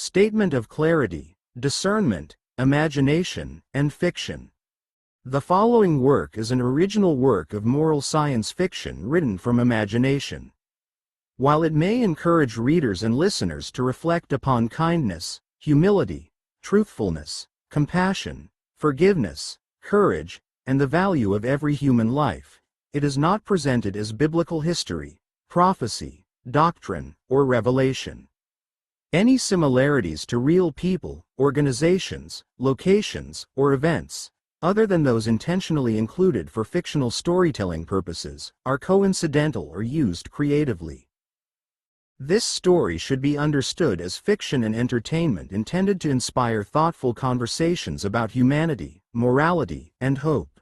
Statement of clarity, discernment, imagination, and fiction. The following work is an original work of moral science fiction written from imagination. While it may encourage readers and listeners to reflect upon kindness, humility, truthfulness, compassion, forgiveness, courage, and the value of every human life, it is not presented as biblical history, prophecy, doctrine, or revelation. Any similarities to real people, organizations, locations, or events, other than those intentionally included for fictional storytelling purposes, are coincidental or used creatively. This story should be understood as fiction and entertainment intended to inspire thoughtful conversations about humanity, morality, and hope.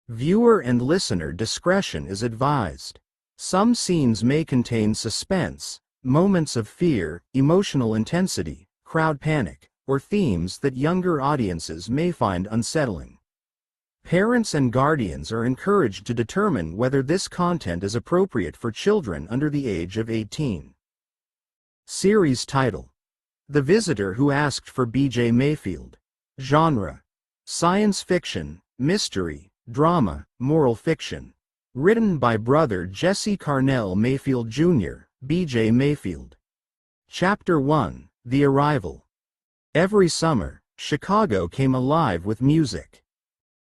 Viewer and listener discretion is advised. Some scenes may contain suspense, moments of fear, emotional intensity, crowd panic, or themes that younger audiences may find unsettling. Parents and guardians are encouraged to determine whether this content is appropriate for children under the age of 18. Series title: The Visitor Who Asked for B.J. Mayfield. Genre: science fiction, mystery, drama, moral fiction. Written by brother Jesse Karnell Mayfield Jr., B.J. Mayfield. Chapter 1: The Arrival. Every summer, Chicago came alive with music.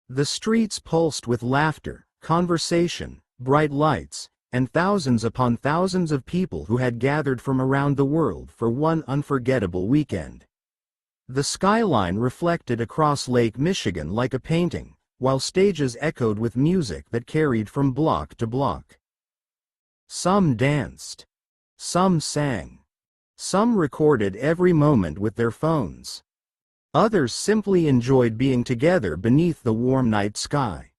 The streets pulsed with laughter, conversation, bright lights, and thousands upon thousands of people who had gathered from around the world for one unforgettable weekend. The skyline reflected across Lake Michigan like a painting, while stages echoed with music that carried from block to block. Some danced. Some sang. Some recorded every moment with their phones. Others simply enjoyed being together beneath the warm night sky.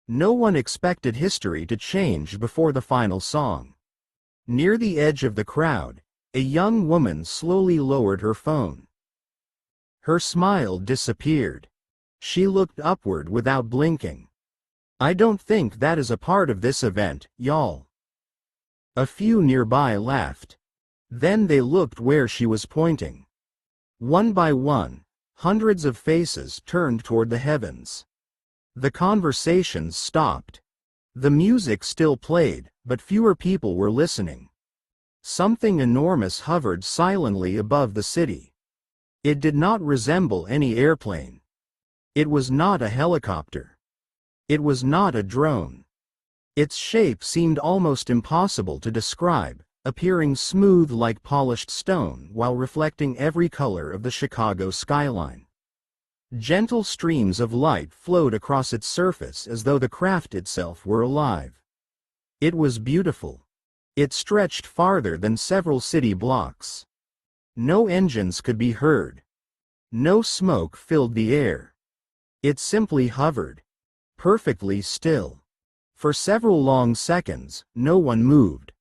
No one expected history to change before the final song. Near the edge of the crowd, a young woman slowly lowered her phone. Her smile disappeared. She looked upward without blinking. "I don't think that is a part of this event, y'all." A few nearby laughed. Then they looked where she was pointing. One by one, hundreds of faces turned toward the heavens. The conversations stopped. The music still played, but fewer people were listening. Something enormous hovered silently above the city. It did not resemble any airplane. It was not a helicopter. It was not a drone. Its shape seemed almost impossible to describe, appearing smooth like polished stone while reflecting every color of the Chicago skyline. Gentle streams of light flowed across its surface as though the craft itself were alive. It was beautiful. It stretched farther than several city blocks. No engines could be heard. No smoke filled the air. It simply hovered, perfectly still. For several long seconds, no one moved.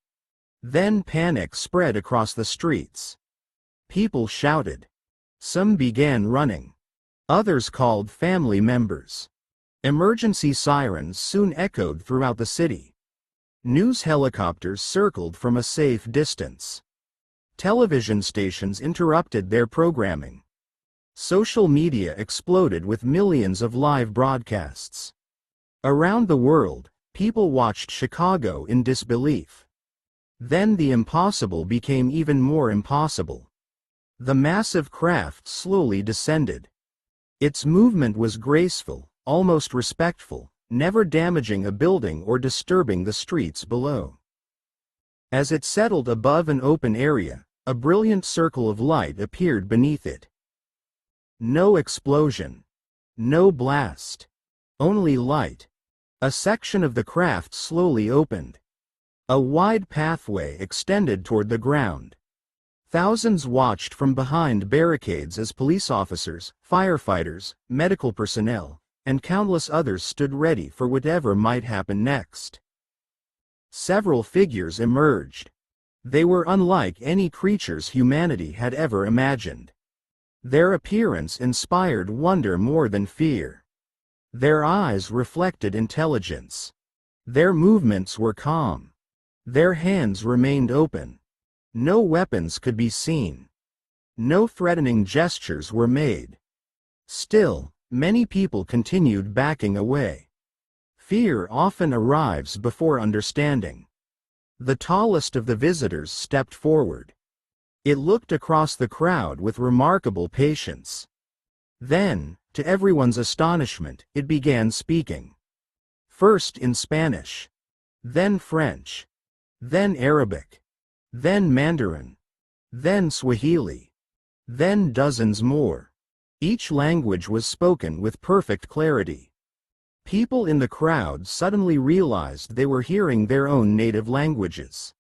Then panic spread across the streets. People shouted. Some began running. Others called family members. Emergency sirens soon echoed throughout the city. News helicopters circled from a safe distance. Television stations interrupted their programming. Social media exploded with millions of live broadcasts. Around the world, people watched Chicago in disbelief. Then the impossible became even more impossible. The massive craft slowly descended. Its movement was graceful, almost respectful, never damaging a building or disturbing the streets below. As it settled above an open area, a brilliant circle of light appeared beneath it. No explosion. No blast. Only light. A section of the craft slowly opened. A wide pathway extended toward the ground. Thousands watched from behind barricades as police officers, firefighters, medical personnel, and countless others stood ready for whatever might happen next. Several figures emerged. They were unlike any creatures humanity had ever imagined. Their appearance inspired wonder more than fear. Their eyes reflected intelligence. Their movements were calm. Their hands remained open. No weapons could be seen. No threatening gestures were made. Still, many people continued backing away. Fear often arrives before understanding. The tallest of the visitors stepped forward. It looked across the crowd with remarkable patience. Then, to everyone's astonishment, it began speaking. First in Spanish, then French, then Arabic, then Mandarin, then Swahili, then dozens more. Each language was spoken with perfect clarity. People in the crowd suddenly realized they were hearing their own native languages.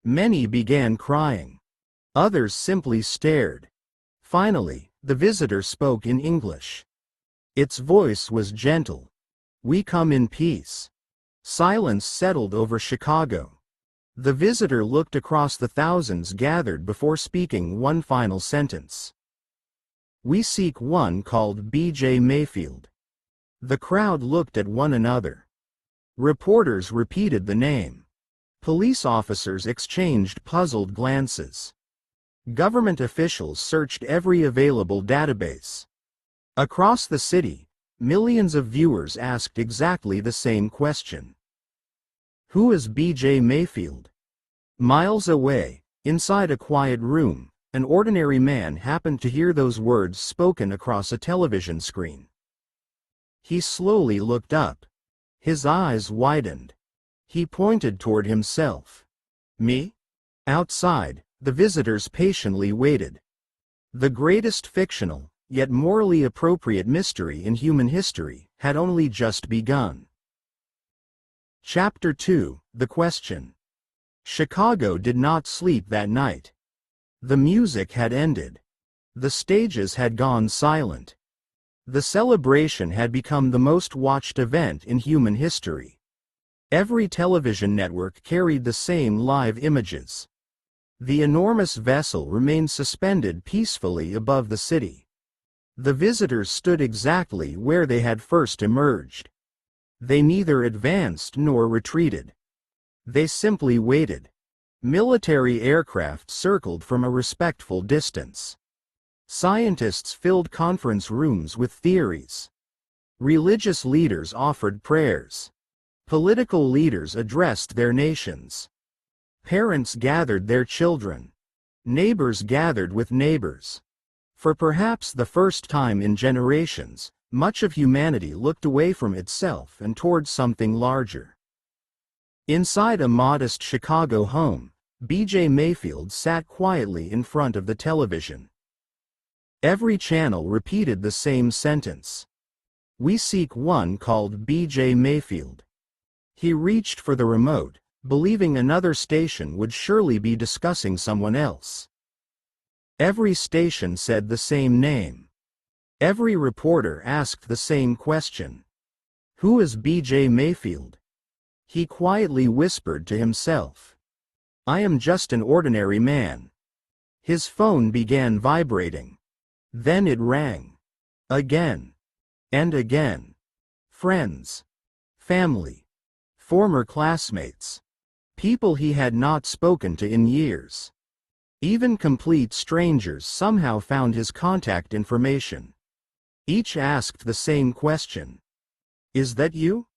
Many began crying. Others simply stared. Finally, the visitor spoke in English. Its voice was gentle. "We come in peace." Silence settled over Chicago. The visitor looked across the thousands gathered before speaking one final sentence. "We seek one called B.J. Mayfield." The crowd looked at one another. Reporters repeated the name. Police officers exchanged puzzled glances. Government officials searched every available database. Across the city, millions of viewers asked exactly the same question. Who is B.J. Mayfield? Miles away, inside a quiet room, an ordinary man happened to hear those words spoken across a television screen. He slowly looked up. His eyes widened. He pointed toward himself. Me? Outside, the visitors patiently waited. The greatest fictional, yet morally appropriate mystery in human history had only just begun. Chapter 2: The Question. Chicago did not sleep that night. The music had ended. The stages had gone silent. The celebration had become the most watched event in human history. Every television network carried the same live images. The enormous vessel remained suspended peacefully above the city. The visitors stood exactly where they had first emerged. They neither advanced nor retreated. They simply waited. Military aircraft circled from a respectful distance. Scientists filled conference rooms with theories. Religious leaders offered prayers. Political leaders addressed their nations. Parents gathered their children. Neighbors gathered with neighbors. For perhaps the first time in generations, much of humanity looked away from itself and toward something larger. Inside a modest Chicago home, B.J. Mayfield sat quietly in front of the television. Every channel repeated the same sentence. "We seek one called B.J. Mayfield." He reached for the remote, believing another station would surely be discussing someone else. Every station said the same name. Every reporter asked the same question. Who is B.J. Mayfield? He quietly whispered to himself. I am just an ordinary man. His phone began vibrating. Then it rang. Again. And again. Friends. Family. Former classmates. People he had not spoken to in years. Even complete strangers somehow found his contact information. Each asked the same question. Is that you?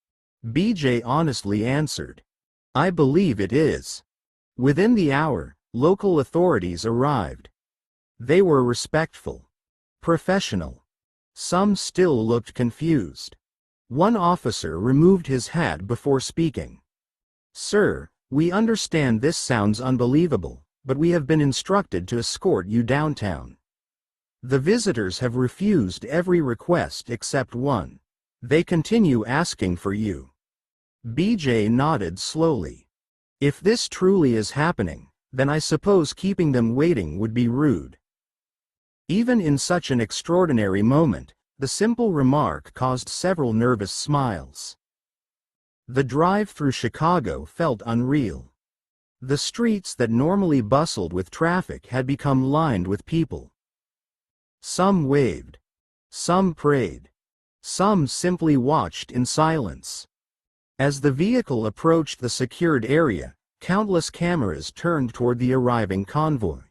BJ honestly answered. I believe it is. Within the hour, local authorities arrived. They were respectful. Professional. Some still looked confused. One officer removed his hat before speaking. Sir, we understand this sounds unbelievable, but we have been instructed to escort you downtown. The visitors have refused every request except one. They continue asking for you. BJ nodded slowly. If this truly is happening, then I suppose keeping them waiting would be rude. Even in such an extraordinary moment, the simple remark caused several nervous smiles. The drive through Chicago felt unreal. The streets that normally bustled with traffic had become lined with people. Some waved. Some prayed. Some simply watched in silence. As the vehicle approached the secured area, countless cameras turned toward the arriving convoy.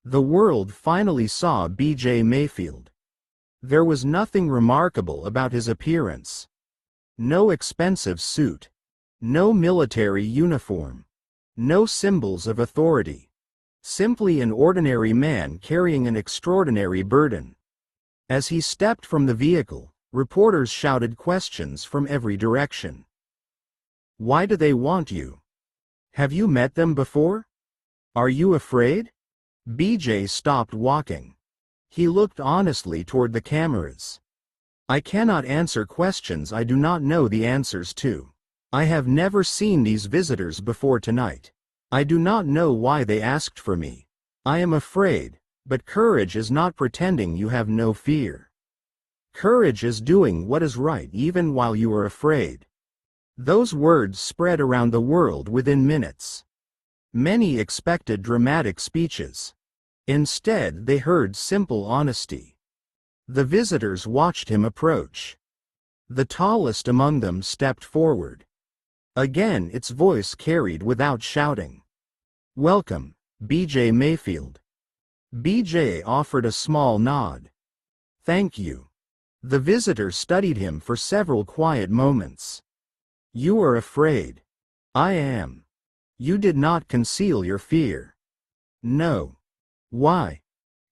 The world finally saw B.J. Mayfield. There was nothing remarkable about his appearance. No expensive suit. No military uniform. No symbols of authority. Simply an ordinary man carrying an extraordinary burden. As he stepped from the vehicle, reporters shouted questions from every direction. Why do they want you? Have you met them before? Are you afraid? BJ stopped walking. He looked honestly toward the cameras. I cannot answer questions I do not know the answers to. I have never seen these visitors before tonight. I do not know why they asked for me. I am afraid, but courage is not pretending you have no fear. Courage is doing what is right even while you are afraid. Those words spread around the world within minutes. Many expected dramatic speeches. Instead, they heard simple honesty. The visitors watched him approach. The tallest among them stepped forward. Again, its voice carried without shouting. Welcome, B.J. Mayfield. B.J. offered a small nod. Thank you. The visitor studied him for several quiet moments. You are afraid. I am. You did not conceal your fear. No. Why?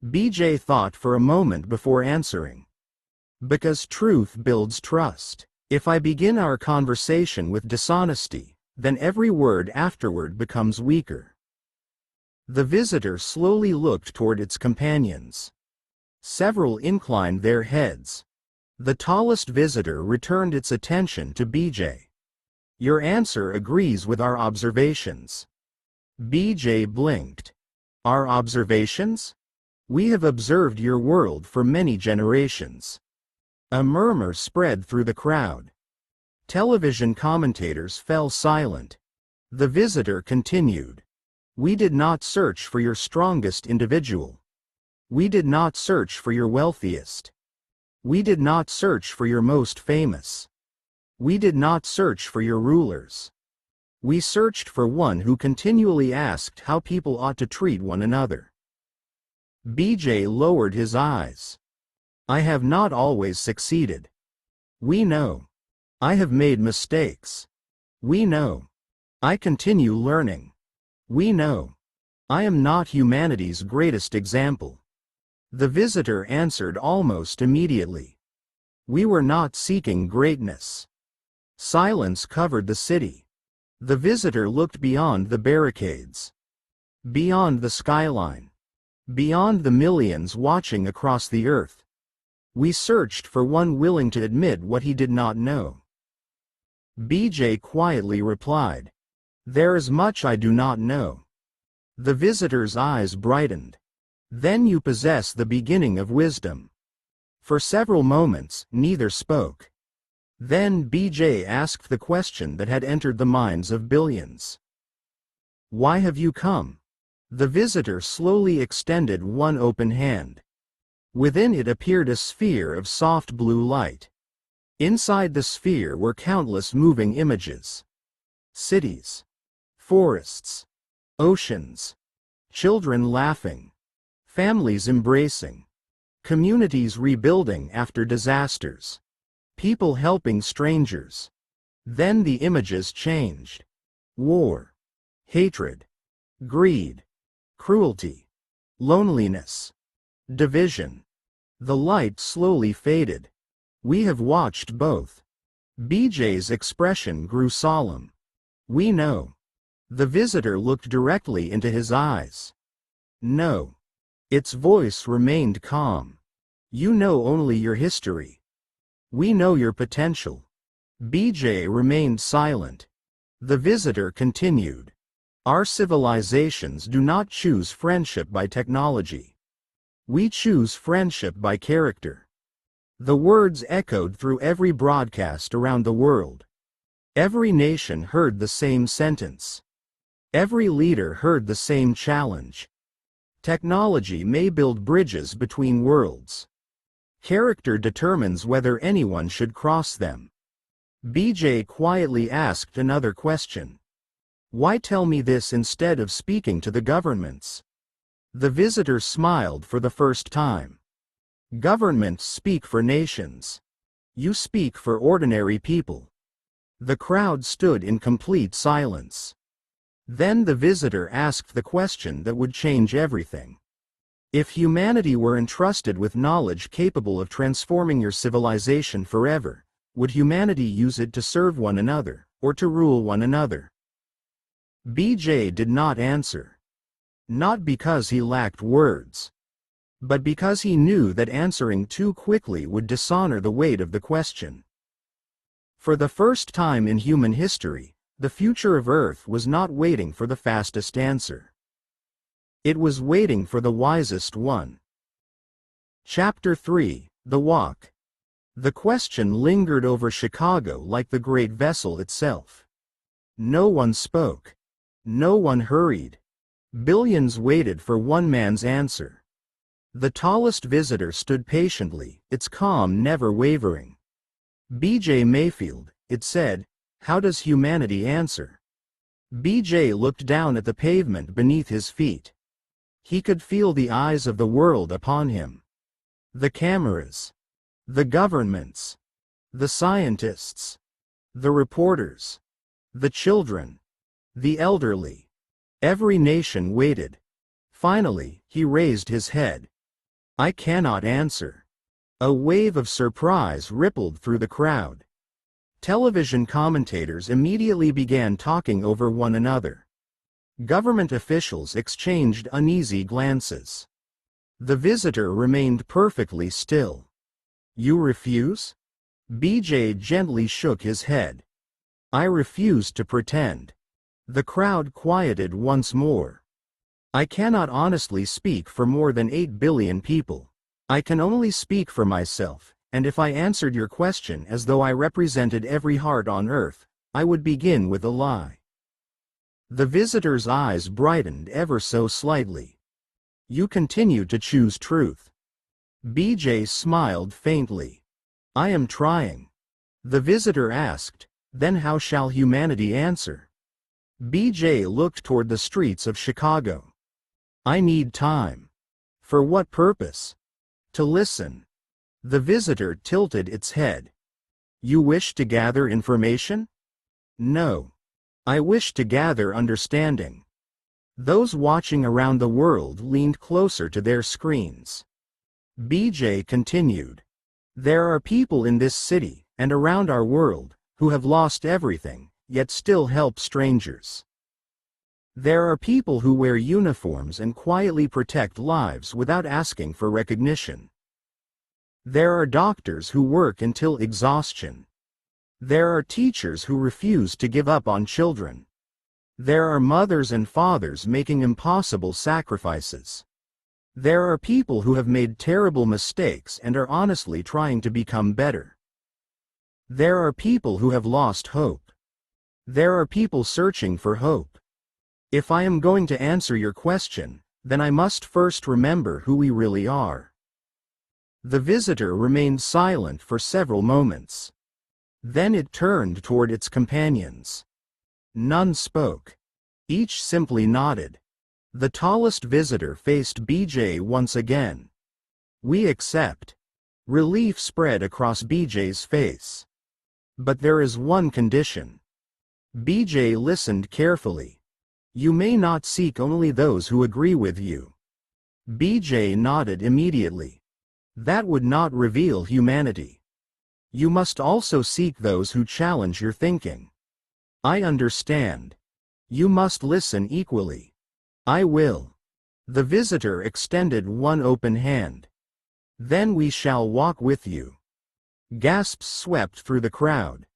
B.J. thought for a moment before answering. Because truth builds trust. If I begin our conversation with dishonesty, then every word afterward becomes weaker. The visitor slowly looked toward its companions. Several inclined their heads. The tallest visitor returned its attention to B.J. Your answer agrees with our observations. B.J. blinked. Our observations? We have observed your world for many generations. A murmur spread through the crowd. Television commentators fell silent. The visitor continued. We did not search for your strongest individual. We did not search for your wealthiest. We did not search for your most famous. We did not search for your rulers. We searched for one who continually asked how people ought to treat one another. B.J. lowered his eyes. I have not always succeeded. We know. I have made mistakes. We know. I continue learning. We know. I am not humanity's greatest example. The visitor answered almost immediately. We were not seeking greatness. Silence covered the city. The visitor looked beyond the barricades. Beyond the skyline. Beyond the millions watching across the earth. We searched for one willing to admit what he did not know. B.J. quietly replied. There is much I do not know. The visitor's eyes brightened. Then you possess the beginning of wisdom. For several moments, neither spoke. Then B.J. asked the question that had entered the minds of billions. Why have you come? The visitor slowly extended one open hand. Within it appeared a sphere of soft blue light. Inside the sphere were countless moving images. Cities. Forests. Oceans. Children laughing. Families embracing. Communities rebuilding after disasters. People helping strangers. Then the images changed. War. Hatred. Greed. Cruelty. Loneliness. Division. The light slowly faded. We have watched both. B.J.'s expression grew solemn. We know. The visitor looked directly into his eyes. No. Its voice remained calm. You know only your history. We know your potential. B.J. remained silent. The visitor continued. Our civilizations do not choose friendship by technology. We choose friendship by character. The words echoed through every broadcast around the world. Every nation heard the same sentence. Every leader heard the same challenge. Technology may build bridges between worlds. Character determines whether anyone should cross them. B.J. quietly asked another question. Why tell me this instead of speaking to the governments? The visitor smiled for the first time. Governments speak for nations. You speak for ordinary people. The crowd stood in complete silence. Then the visitor asked the question that would change everything. If humanity were entrusted with knowledge capable of transforming your civilization forever, would humanity use it to serve one another, or to rule one another? BJ did not answer. Not because he lacked words, but because he knew that answering too quickly would dishonor the weight of the question. For the first time in human history, the future of Earth was not waiting for the fastest answer. It was waiting for the wisest one. Chapter 3: The Walk. The question lingered over Chicago like the great vessel itself. No one spoke. No one hurried. Billions waited for one man's answer. The tallest visitor stood patiently, its calm never wavering. B.J. Mayfield, it said, how does humanity answer? B.J. looked down at the pavement beneath his feet. He could feel the eyes of the world upon him. The cameras. The governments. The scientists. The reporters. The children. The elderly. Every nation waited. Finally, he raised his head. I cannot answer. A wave of surprise rippled through the crowd. Television commentators immediately began talking over one another. Government officials exchanged uneasy glances. The visitor remained perfectly still. You refuse? BJ gently shook his head. I refuse to pretend. The crowd quieted once more. I cannot honestly speak for more than 8 billion people. I can only speak for myself, and if I answered your question as though I represented every heart on earth, I would begin with a lie. The visitor's eyes brightened ever so slightly. You continue to choose truth. BJ smiled faintly. I am trying. The visitor asked, then how shall humanity answer? BJ looked toward the streets of Chicago. I need time. For what purpose? To listen. The visitor tilted its head. You wish to gather information? No. I wish to gather understanding. Those watching around the world leaned closer to their screens. BJ continued. There are people in this city, and around our world, who have lost everything, yet still help strangers. There are people who wear uniforms and quietly protect lives without asking for recognition. There are doctors who work until exhaustion. There are teachers who refuse to give up on children. There are mothers and fathers making impossible sacrifices. There are people who have made terrible mistakes and are honestly trying to become better. There are people who have lost hope. There are people searching for hope. If I am going to answer your question, then I must first remember who we really are. The visitor remained silent for several moments. Then it turned toward its companions. None spoke. Each simply nodded. The tallest visitor faced BJ once again. We accept. Relief spread across BJ's face. But there is one condition. BJ listened carefully. You may not seek only those who agree with you. BJ nodded immediately. That would not reveal humanity. You must also seek those who challenge your thinking. I understand. You must listen equally. I will. The visitor extended one open hand. Then we shall walk with you. Gasps swept through the crowd.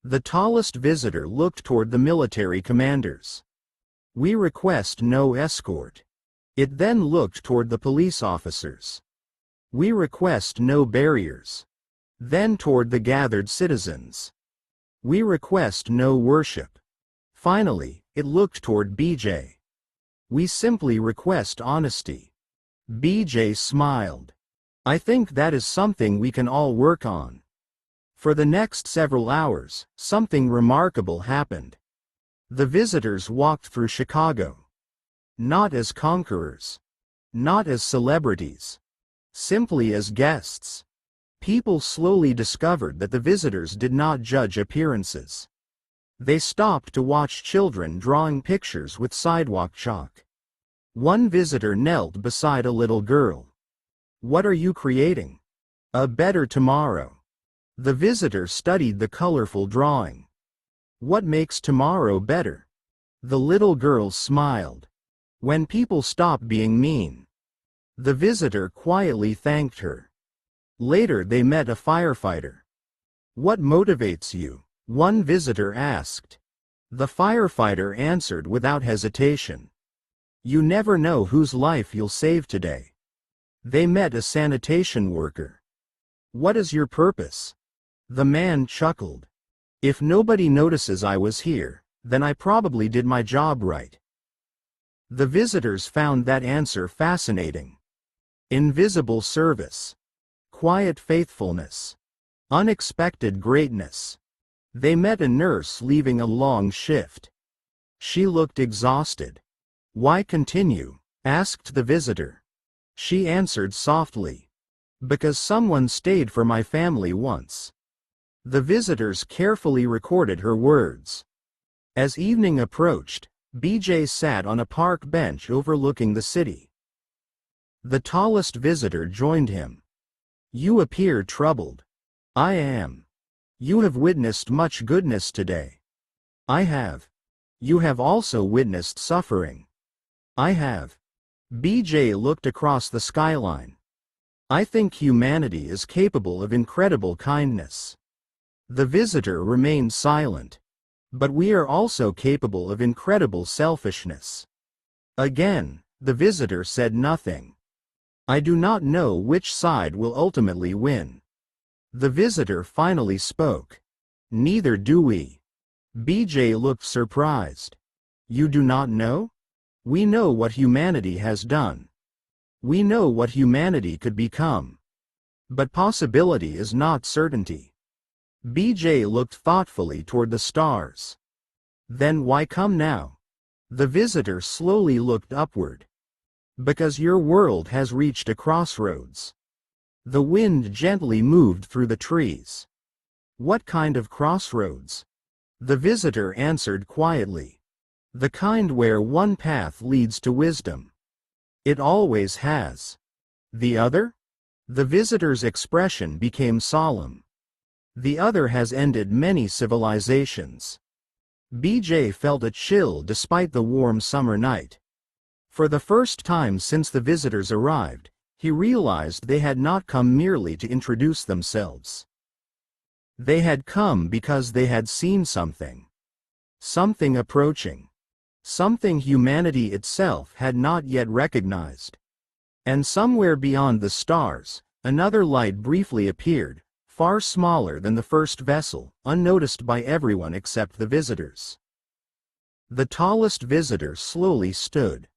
The tallest visitor looked toward the military commanders. We request no escort. It then looked toward the police officers. We request no barriers. Then toward the gathered citizens. We request no worship. Finally, it looked toward BJ. We simply request honesty. BJ smiled. I think that is something we can all work on. For the next several hours, something remarkable happened. The visitors walked through Chicago. Not as conquerors. Not as celebrities. Simply as guests. People slowly discovered that the visitors did not judge appearances. They stopped to watch children drawing pictures with sidewalk chalk. One visitor knelt beside a little girl. "What are you creating?" "A better tomorrow." The visitor studied the colorful drawing. "What makes tomorrow better?" The little girl smiled. "When people stop being mean." The visitor quietly thanked her. Later they met a firefighter. "What motivates you?" one visitor asked. The firefighter answered without hesitation. "You never know whose life you'll save today." They met a sanitation worker. "What is your purpose?" The man chuckled. "If nobody notices I was here, then I probably did my job right." The visitors found that answer fascinating. Invisible service. Quiet faithfulness. Unexpected greatness. They met a nurse leaving a long shift. She looked exhausted. "Why continue?" asked the visitor. She answered softly. "Because someone stayed for my family once." The visitors carefully recorded her words. As evening approached, BJ sat on a park bench overlooking the city. The tallest visitor joined him. "You appear troubled." "I am." "You have witnessed much goodness today." "I have." "You have also witnessed suffering." "I have." BJ looked across the skyline. "I think humanity is capable of incredible kindness." The visitor remained silent. "But we are also capable of incredible selfishness." Again, the visitor said nothing. "I do not know which side will ultimately win." The visitor finally spoke. "Neither do we." BJ looked surprised. "You do not know?" "We know what humanity has done. We know what humanity could become. But possibility is not certainty." BJ looked thoughtfully toward the stars. "Then why come now?" The visitor slowly looked upward. "Because your world has reached a crossroads." The wind gently moved through the trees. "What kind of crossroads?" The visitor answered quietly. "The kind where one path leads to wisdom. It always has." "The other?" The visitor's expression became solemn. "The other has ended many civilizations." BJ felt a chill despite the warm summer night. For the first time since the visitors arrived, he realized they had not come merely to introduce themselves. They had come because they had seen something. Something approaching. Something humanity itself had not yet recognized. And somewhere beyond the stars, another light briefly appeared, far smaller than the first vessel, unnoticed by everyone except the visitors. The tallest visitor slowly stood.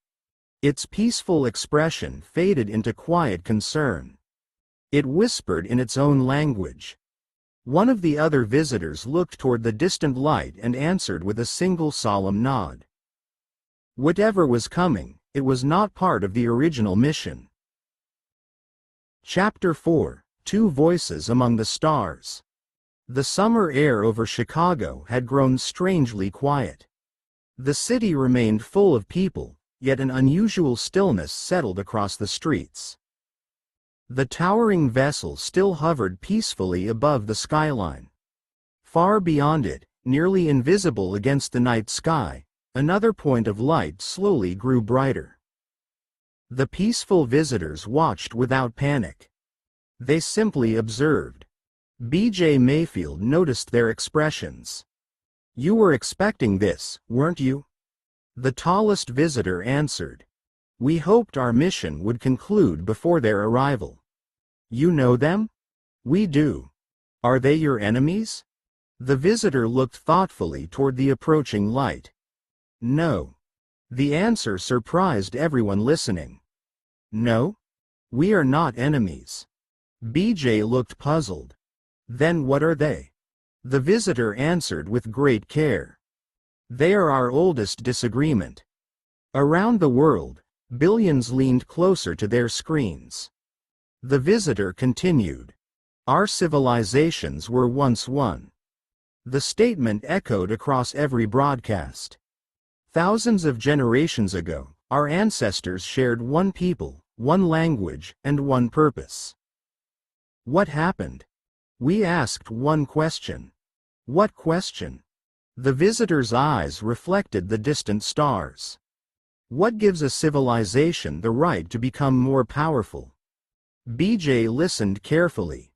Its peaceful expression faded into quiet concern. It whispered in its own language. One of the other visitors looked toward the distant light and answered with a single solemn nod. Whatever was coming, it was not part of the original mission. Chapter 4: Two Voices Among the Stars. The summer air over Chicago had grown strangely quiet. The city remained full of people, yet an unusual stillness settled across the streets. The towering vessel still hovered peacefully above the skyline. Far beyond it, nearly invisible against the night sky, another point of light slowly grew brighter. The peaceful visitors watched without panic. They simply observed. BJ Mayfield noticed their expressions. "You were expecting this, weren't you?" The tallest visitor answered. "We hoped our mission would conclude before their arrival." "You know them?" "We do." "Are they your enemies?" The visitor looked thoughtfully toward the approaching light. "No." The answer surprised everyone listening. "No? We are not enemies." BJ looked puzzled. "Then what are they?" The visitor answered with great care. "They are our oldest disagreement. Around the world, Billions leaned closer to their screens. The visitor continued. Our civilizations were once one. The statement echoed across every broadcast. Thousands of generations ago, our ancestors shared one people, one language, and one purpose. What happened? We asked one question. What question? The visitor's eyes reflected the distant stars. What gives a civilization the right to become more powerful? BJ listened carefully.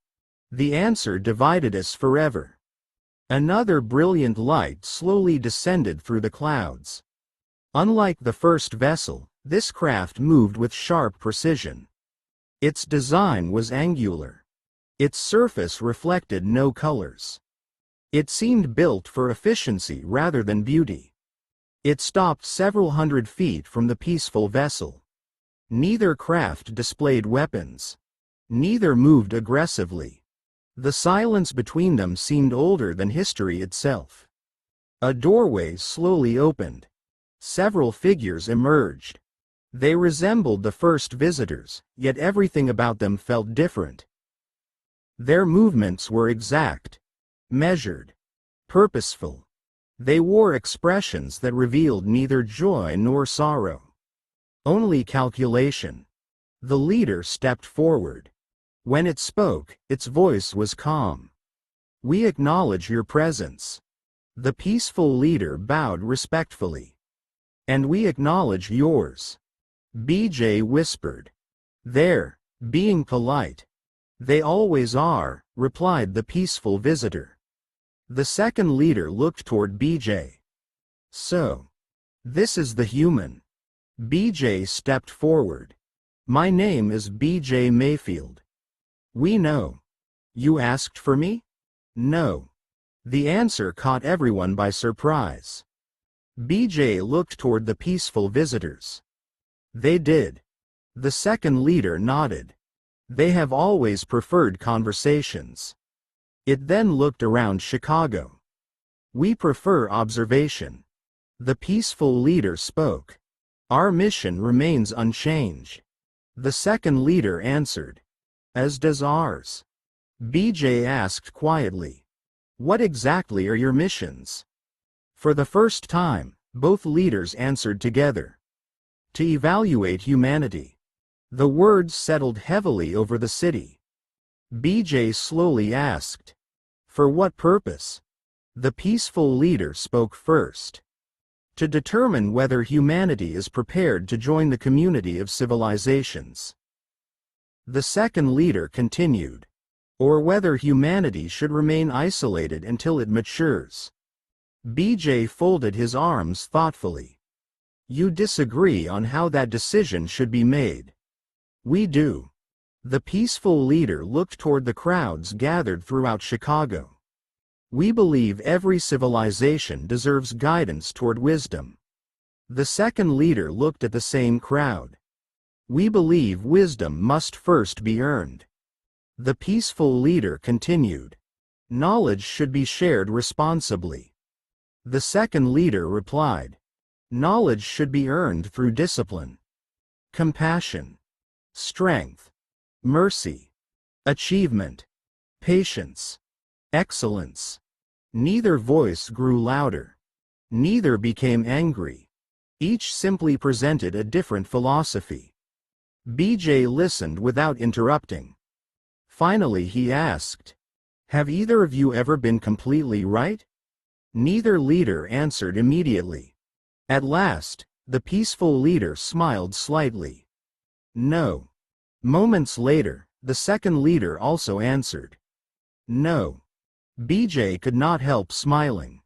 The answer divided us forever. Another brilliant light slowly descended through the clouds. Unlike the first vessel, this craft moved with sharp precision. Its design was angular. Its surface reflected no colors. It seemed built for efficiency rather than beauty. It stopped several hundred feet from the peaceful vessel. Neither craft displayed weapons. Neither moved aggressively. The silence between them seemed older than history itself. A doorway slowly opened. Several figures emerged. They resembled the first visitors, yet everything about them felt different. Their movements were exact, measured, purposeful. They wore expressions that revealed neither joy nor sorrow. Only calculation. The leader stepped forward. When it spoke, its voice was calm. We acknowledge your presence. The peaceful leader bowed respectfully. And we acknowledge yours. BJ whispered. They're being polite. They always are, replied the peaceful visitor. The second leader looked toward BJ. So, this is the human. BJ stepped forward. My name is BJ Mayfield. We know. You asked for me? No. The answer caught everyone by surprise. BJ looked toward the peaceful visitors. They did. The second leader nodded. They have always preferred conversations. It then looked around Chicago. We prefer observation. The peaceful leader spoke. Our mission remains unchanged. The second leader answered. As does ours. BJ asked quietly. What exactly are your missions? For the first time, both leaders answered together. To evaluate humanity. The words settled heavily over the city. BJ slowly asked. For what purpose? The peaceful leader spoke first. To determine whether humanity is prepared to join the community of civilizations. The second leader continued. Or whether humanity should remain isolated until it matures. BJ folded his arms thoughtfully. You disagree on how that decision should be made. We do. The peaceful leader looked toward the crowds gathered throughout Chicago. We believe every civilization deserves guidance toward wisdom. The second leader looked at the same crowd. We believe wisdom must first be earned. The peaceful leader continued. Knowledge should be shared responsibly. The second leader replied. Knowledge should be earned through discipline, compassion, strength, mercy, achievement, patience, excellence. Neither voice grew louder. Neither became angry. Each simply presented a different philosophy. BJ listened without interrupting. Finally he asked, have either of you ever been completely right? Neither leader answered immediately. At last, the peaceful leader smiled slightly. No. Moments later, the second leader also answered. No. BJ could not help smiling.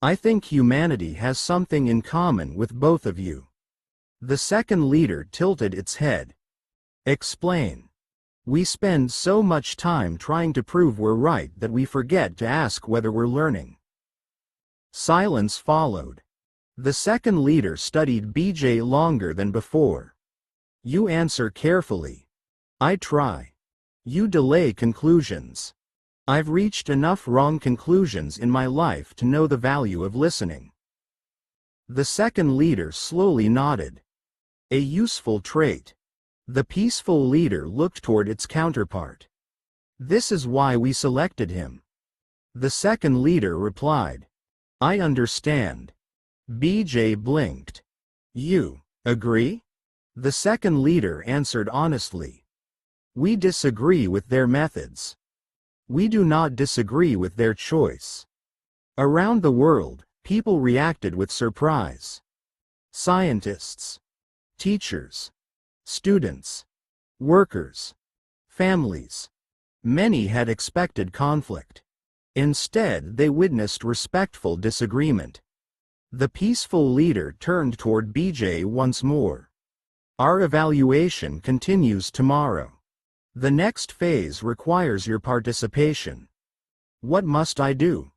I think humanity has something in common with both of you. The second leader tilted its head. Explain. We spend so much time trying to prove we're right that we forget to ask whether we're learning. Silence followed. The second leader studied BJ longer than before. You answer carefully. I try. You delay conclusions. I've reached enough wrong conclusions in my life to know the value of listening. The second leader slowly nodded. A useful trait. The peaceful leader looked toward its counterpart. This is why we selected him. The second leader replied. I understand. BJ blinked. You agree? The second leader answered honestly. We disagree with their methods. We do not disagree with their choice. Around the world, people reacted with surprise. Scientists, teachers, students, workers, families. Many had expected conflict. Instead, they witnessed respectful disagreement. The peaceful leader turned toward BJ once more. Our evaluation continues tomorrow. The next phase requires your participation. What must I do?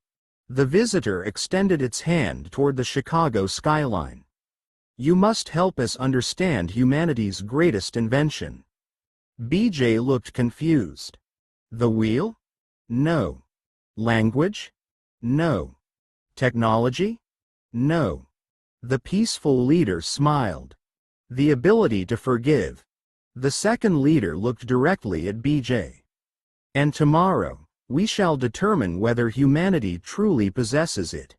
The visitor extended its hand toward the Chicago skyline. You must help us understand humanity's greatest invention. BJ looked confused. The wheel? No. Language? No. Technology? No. The peaceful leader smiled. The ability to forgive. The second leader looked directly at BJ. And tomorrow, we shall determine whether humanity truly possesses it.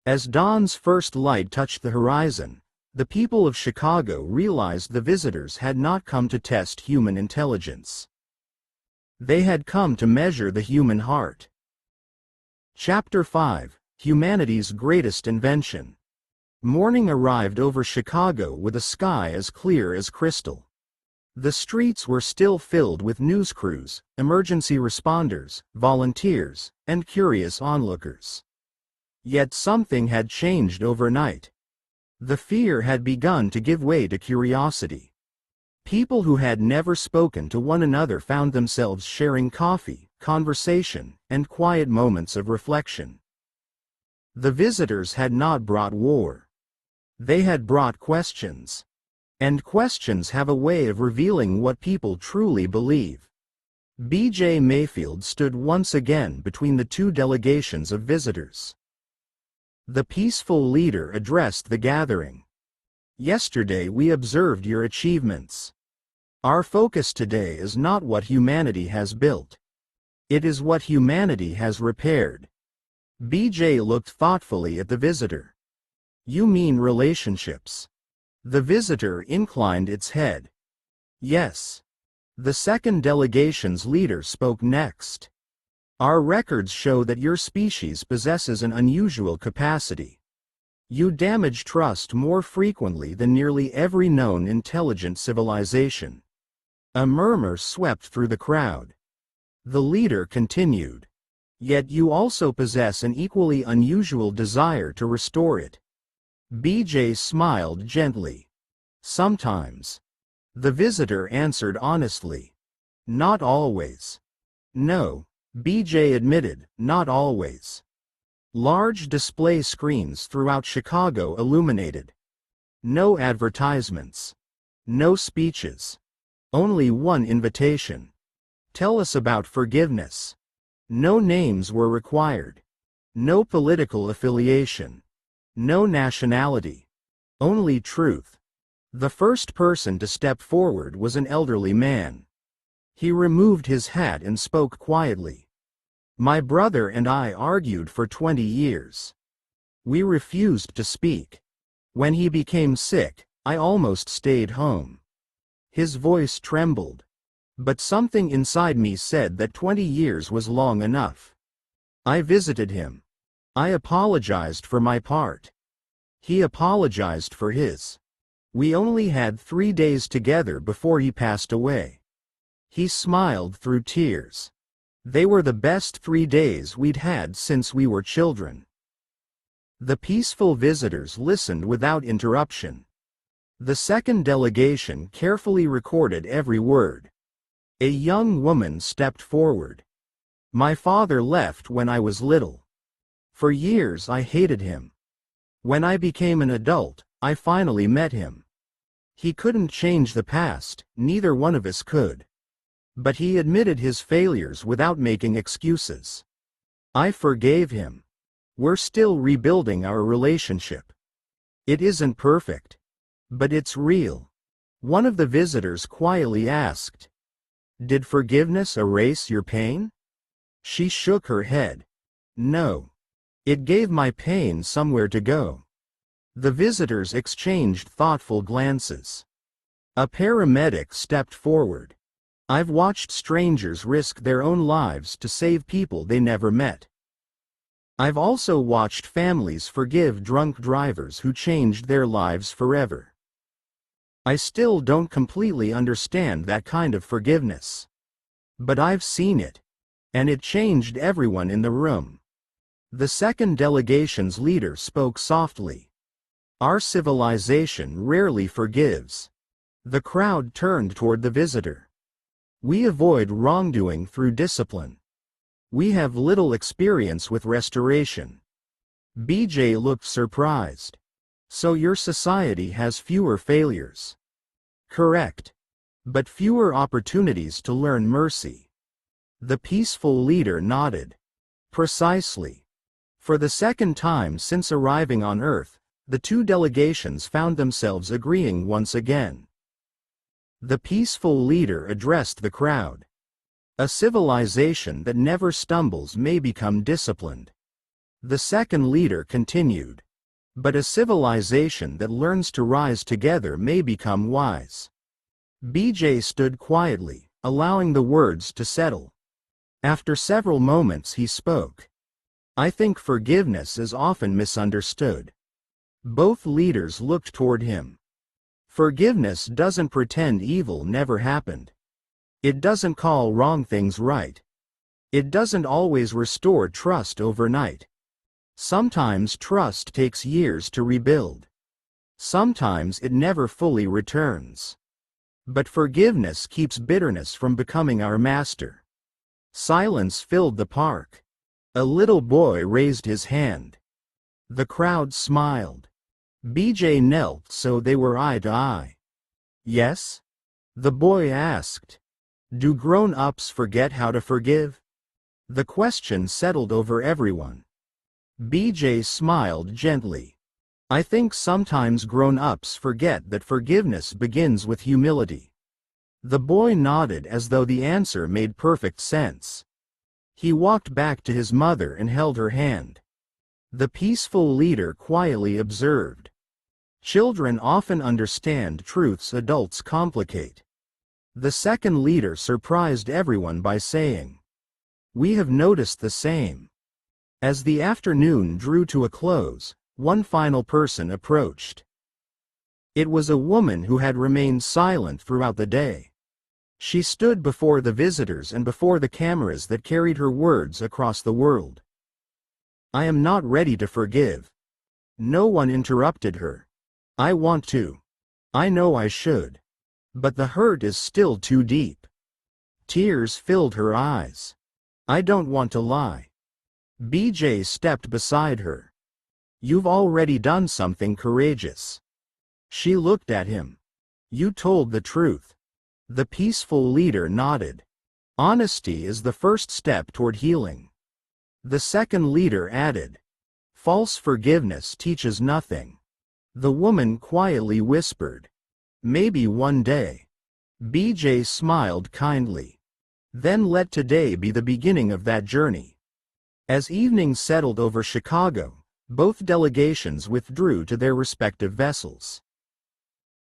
As dawn's first light touched the horizon, the people of Chicago realized the visitors had not come to test human intelligence. They had come to measure the human heart. Chapter 5: Humanity's Greatest Invention. Morning arrived over Chicago with a sky as clear as crystal. The streets were still filled with news crews, emergency responders, volunteers, and curious onlookers. Yet something had changed overnight. The fear had begun to give way to curiosity. People who had never spoken to one another found themselves sharing coffee, conversation, and quiet moments of reflection. The visitors had not brought war. They had brought questions. And questions have a way of revealing what people truly believe. B.J. Mayfield stood once again between the two delegations of visitors. The peaceful leader addressed the gathering. Yesterday we observed your achievements. Our focus today is not what humanity has built. It is what humanity has repaired. B.J. looked thoughtfully at the visitor. You mean relationships? The visitor inclined its head. Yes. The second delegation's leader spoke next. Our records show that your species possesses an unusual capacity. You damage trust more frequently than nearly every known intelligent civilization. A murmur swept through the crowd. The leader continued. Yet you also possess an equally unusual desire to restore it. B.J. smiled gently. Sometimes. The visitor answered honestly. Not always. No, B.J. admitted, not always. Large display screens throughout Chicago illuminated. No advertisements. No speeches. Only one invitation. Tell us about forgiveness. No names were required. No political affiliation. No nationality. Only truth. The first person to step forward was an elderly man. He removed his hat and spoke quietly. My brother and I argued for 20 years. We refused to speak. When he became sick, I almost stayed home. His voice trembled. But something inside me said that 20 years was long enough. I visited him. I apologized for my part. He apologized for his. We only had 3 days together before he passed away. He smiled through tears. They were the best 3 days we'd had since we were children. The peaceful visitors listened without interruption. The second delegation carefully recorded every word. A young woman stepped forward. My father left when I was little. For years I hated him. When I became an adult, I finally met him. He couldn't change the past, neither one of us could. But he admitted his failures without making excuses. I forgave him. We're still rebuilding our relationship. It isn't perfect. But it's real. One of the visitors quietly asked, "Did forgiveness erase your pain?" She shook her head. "No. It gave my pain somewhere to go." The visitors exchanged thoughtful glances. A paramedic stepped forward. "I've watched strangers risk their own lives to save people they never met. I've also watched families forgive drunk drivers who changed their lives forever. I still don't completely understand that kind of forgiveness. But I've seen it. And it changed everyone in the room." The second delegation's leader spoke softly. "Our civilization rarely forgives." The crowd turned toward the visitor. "We avoid wrongdoing through discipline. We have little experience with restoration." BJ looked surprised. "So your society has fewer failures?" "Correct. But fewer opportunities to learn mercy." The peaceful leader nodded. "Precisely." For the second time since arriving on Earth, the two delegations found themselves agreeing once again. The peaceful leader addressed the crowd. "A civilization that never stumbles may become disciplined." The second leader continued. "But a civilization that learns to rise together may become wise." BJ stood quietly, allowing the words to settle. After several moments he spoke. "I think forgiveness is often misunderstood." Both leaders looked toward him. "Forgiveness doesn't pretend evil never happened. It doesn't call wrong things right. It doesn't always restore trust overnight. Sometimes trust takes years to rebuild. Sometimes it never fully returns. But forgiveness keeps bitterness from becoming our master." Silence filled the park. A little boy raised his hand. The crowd smiled. BJ knelt so they were eye to eye. "Yes?" The boy asked. "Do grown-ups forget how to forgive?" The question settled over everyone. BJ smiled gently. "I think sometimes grown-ups forget that forgiveness begins with humility." The boy nodded as though the answer made perfect sense. He walked back to his mother and held her hand. The peaceful leader quietly observed. "Children often understand truths adults complicate." The second leader surprised everyone by saying, "We have noticed the same." As the afternoon drew to a close, one final person approached. It was a woman who had remained silent throughout the day. She stood before the visitors and before the cameras that carried her words across the world. "I am not ready to forgive." No one interrupted her. "I want to. I know I should. But the hurt is still too deep." Tears filled her eyes. "I don't want to lie." BJ stepped beside her. "You've already done something courageous." She looked at him. "You told the truth." The peaceful leader nodded. "Honesty is the first step toward healing." The second leader added, "False forgiveness teaches nothing." The woman quietly whispered, "Maybe one day." BJ smiled kindly. "Then let today be the beginning of that journey." As evening settled over Chicago, both delegations withdrew to their respective vessels.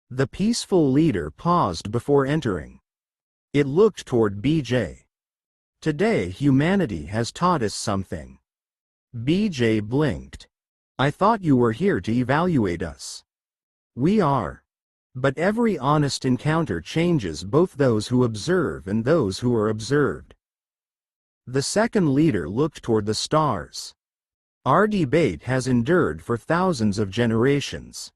The peaceful leader paused before entering. It looked toward BJ. "Today humanity has taught us something." BJ blinked. "I thought you were here to evaluate us." "We are. But every honest encounter changes both those who observe and those who are observed." The second leader looked toward the stars. "Our debate has endured for thousands of generations."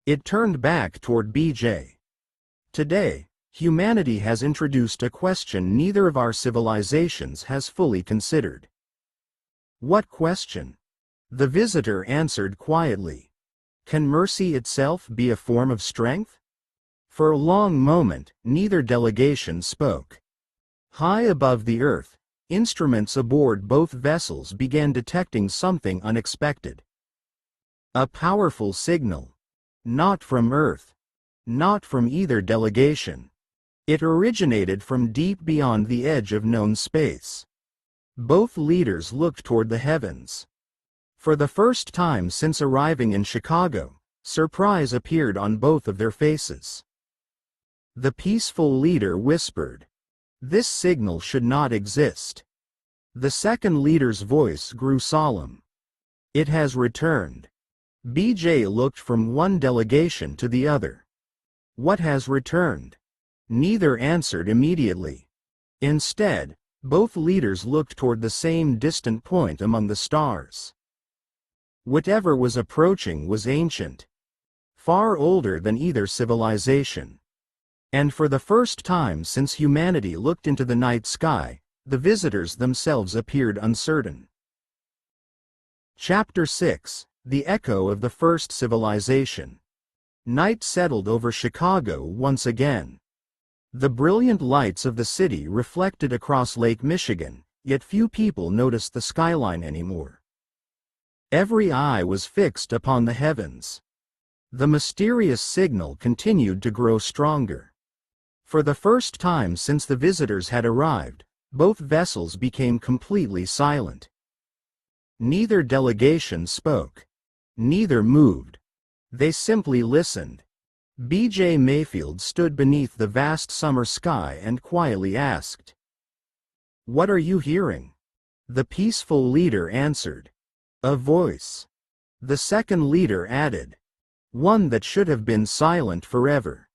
It turned back toward BJ. "Today, humanity has introduced a question neither of our civilizations has fully considered." "What question?" The visitor answered quietly. "Can mercy itself be a form of strength?" For a long moment, neither delegation spoke. High above the earth, instruments aboard both vessels began detecting something unexpected. A powerful signal. Not from Earth. Not from either delegation. It originated from deep beyond the edge of known space. Both leaders looked toward the heavens. For the first time since arriving in Chicago, surprise appeared on both of their faces. The peaceful leader whispered, "This signal should not exist." The second leader's voice grew solemn. "It has returned." BJ looked from one delegation to the other. "What has returned?" Neither answered immediately. Instead, both leaders looked toward the same distant point among the stars. Whatever was approaching was ancient, far older than either civilization. And for the first time since humanity looked into the night sky, the visitors themselves appeared uncertain. Chapter 6: The Echo of the First Civilization. Night settled over Chicago once again. The brilliant lights of the city reflected across Lake Michigan, yet few people noticed the skyline anymore. Every eye was fixed upon the heavens. The mysterious signal continued to grow stronger. For the first time since the visitors had arrived, both vessels became completely silent. Neither delegation spoke. Neither moved. They simply listened. B.J. Mayfield stood beneath the vast summer sky and quietly asked, "What are you hearing?" The peaceful leader answered, "A voice." The second leader added, "One that should have been silent forever."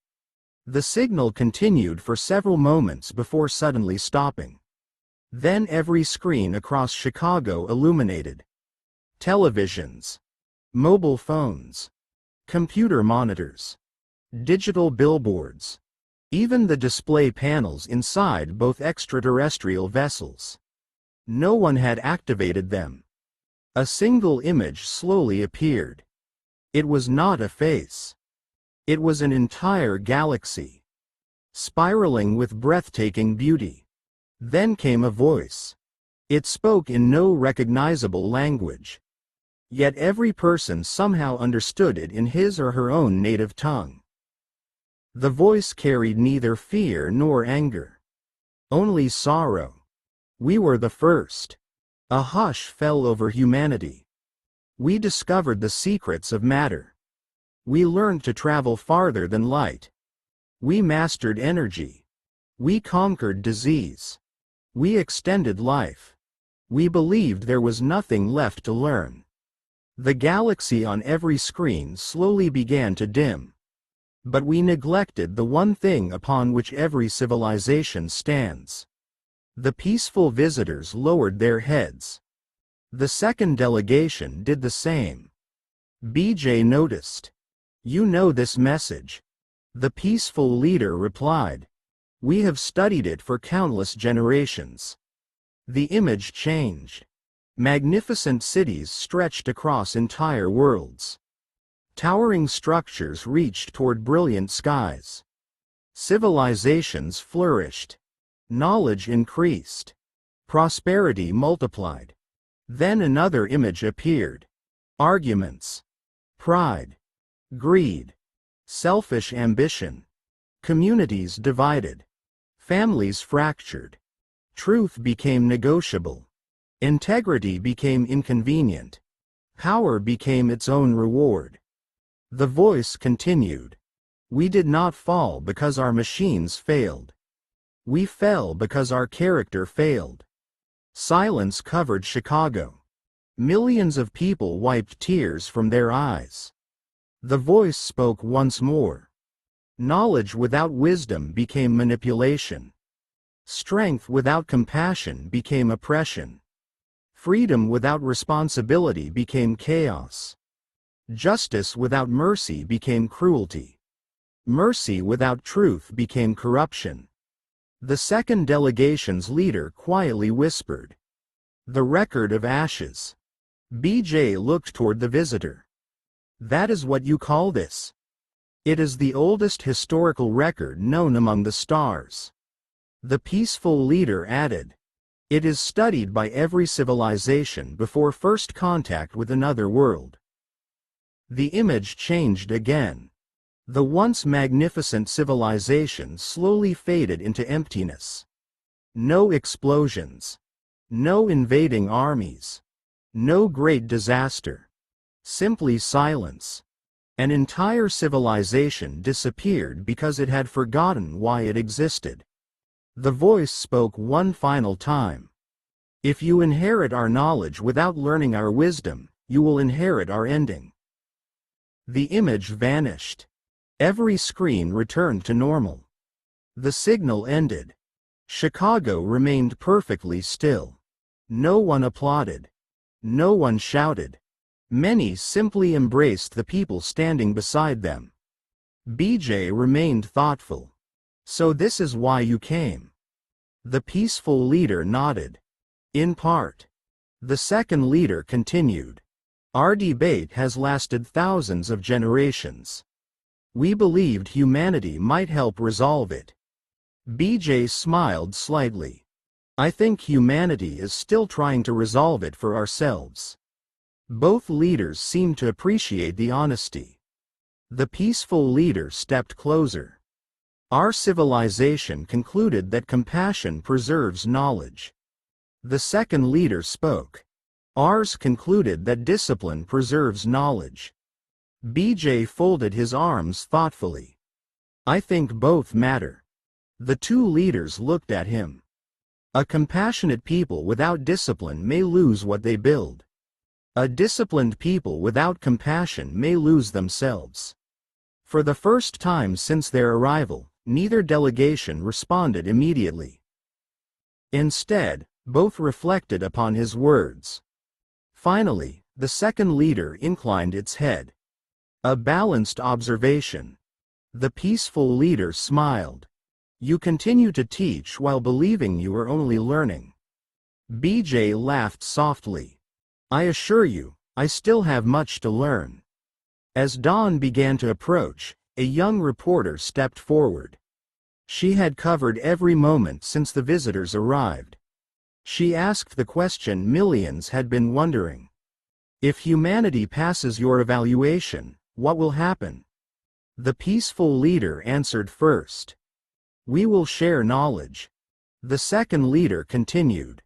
The signal continued for several moments before suddenly stopping. Then every screen across Chicago illuminated. Televisions, mobile phones, computer monitors, digital billboards, even the display panels inside both extraterrestrial vessels. No one had activated them. A single image slowly appeared. It was not a face. It was an entire galaxy, spiraling with breathtaking beauty. Then came a voice. It spoke in no recognizable language. Yet every person somehow understood it in his or her own native tongue. The voice carried neither fear nor anger. Only sorrow. "We were the first." A hush fell over humanity. "We discovered the secrets of matter. We learned to travel farther than light. We mastered energy. We conquered disease. We extended life. We believed there was nothing left to learn." The galaxy on every screen slowly began to dim. But we neglected the one thing upon which every civilization stands. The peaceful visitors lowered their heads. The second delegation did the same. BJ noticed. "You know this message." The peaceful leader replied, "We have studied it for countless generations." The image changed. Magnificent cities stretched across entire worlds. Towering structures reached toward brilliant skies. Civilizations flourished. Knowledge increased. Prosperity multiplied. Then another image appeared. Arguments. Pride. Greed. Selfish ambition. Communities divided. Families fractured. Truth became negotiable. Integrity became inconvenient. Power became its own reward. The voice continued. "We did not fall because our machines failed. We fell because our character failed." Silence covered Chicago. Millions of people wiped tears from their eyes. The voice spoke once more. "Knowledge without wisdom became manipulation. Strength without compassion became oppression. Freedom without responsibility became chaos. Justice without mercy became cruelty. Mercy without truth became corruption." The second delegation's leader quietly whispered, "The record of ashes." BJ looked toward the visitor. "That is what you call this?" "It is the oldest historical record known among the stars." The peaceful leader added, "It is studied by every civilization before first contact with another world." The image changed again. The once magnificent civilization slowly faded into emptiness. No explosions. No invading armies. No great disaster. Simply silence. An entire civilization disappeared because it had forgotten why it existed. The voice spoke one final time. If you inherit our knowledge without learning our wisdom, you will inherit our ending. The image vanished. Every screen returned to normal. The signal ended. Chicago remained perfectly still. No one applauded. No one shouted. Many simply embraced the people standing beside them. BJ remained thoughtful. So this is why you came. The peaceful leader nodded. In part. The second leader continued. Our debate has lasted thousands of generations. We believed humanity might help resolve it. BJ smiled slightly. I think humanity is still trying to resolve it for ourselves. Both leaders seemed to appreciate the honesty. The peaceful leader stepped closer. Our civilization concluded that compassion preserves knowledge. The second leader spoke. Ours concluded that discipline preserves knowledge. BJ folded his arms thoughtfully. I think both matter. The two leaders looked at him. A compassionate people without discipline may lose what they build. A disciplined people without compassion may lose themselves. For the first time since their arrival, neither delegation responded immediately. Instead, both reflected upon his words. Finally, the second leader inclined its head. A balanced observation. The peaceful leader smiled. You continue to teach while believing you are only learning. BJ laughed softly. I assure you, I still have much to learn. As dawn began to approach, a young reporter stepped forward. She had covered every moment since the visitors arrived. She asked the question millions had been wondering. If humanity passes your evaluation, what will happen? The peaceful leader answered first. We will share knowledge. The second leader continued.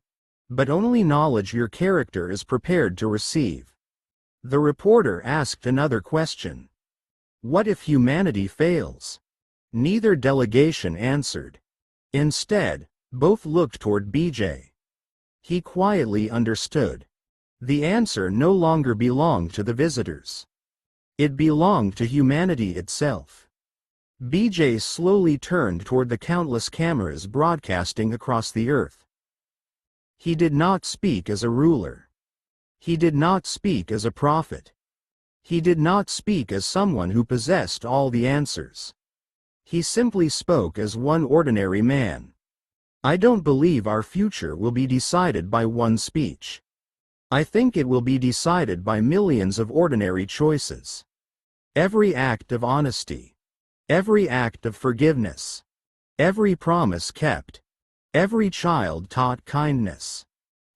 But only knowledge your character is prepared to receive. The reporter asked another question. What if humanity fails? Neither delegation answered. Instead, both looked toward BJ. He quietly understood. The answer no longer belonged to the visitors. It belonged to humanity itself. BJ slowly turned toward the countless cameras broadcasting across the earth. He did not speak as a ruler. He did not speak as a prophet. He did not speak as someone who possessed all the answers. He simply spoke as one ordinary man. I don't believe our future will be decided by one speech. I think it will be decided by millions of ordinary choices. Every act of honesty. Every act of forgiveness. Every promise kept. Every child taught kindness.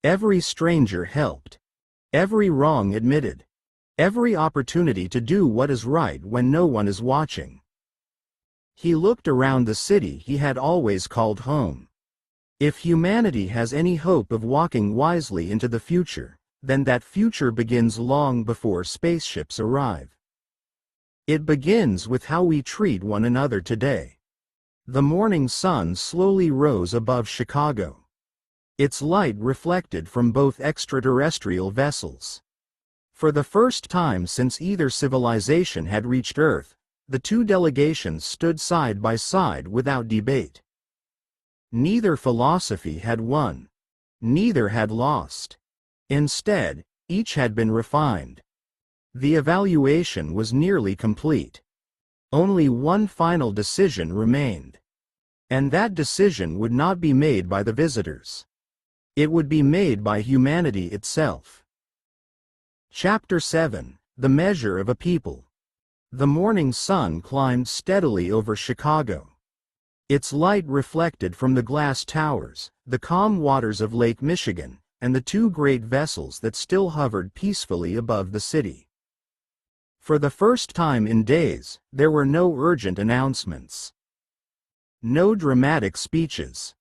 Every stranger helped. Every wrong admitted. Every opportunity to do what is right when no one is watching. He looked around the city he had always called home. If humanity has any hope of walking wisely into the future, then that future begins long before spaceships arrive. It begins with how we treat one another today. The morning sun slowly rose above Chicago. Its light reflected from both extraterrestrial vessels. For the first time since either civilization had reached Earth, the two delegations stood side by side without debate. Neither philosophy had won. Neither had lost. Instead, each had been refined. The evaluation was nearly complete. Only one final decision remained. And that decision would not be made by the visitors. It would be made by humanity itself. Chapter 7: The Measure of a People. The morning sun climbed steadily over Chicago. Its light reflected from the glass towers, the calm waters of Lake Michigan, and the two great vessels that still hovered peacefully above the city. For the first time in days, there were no urgent announcements. No dramatic speeches.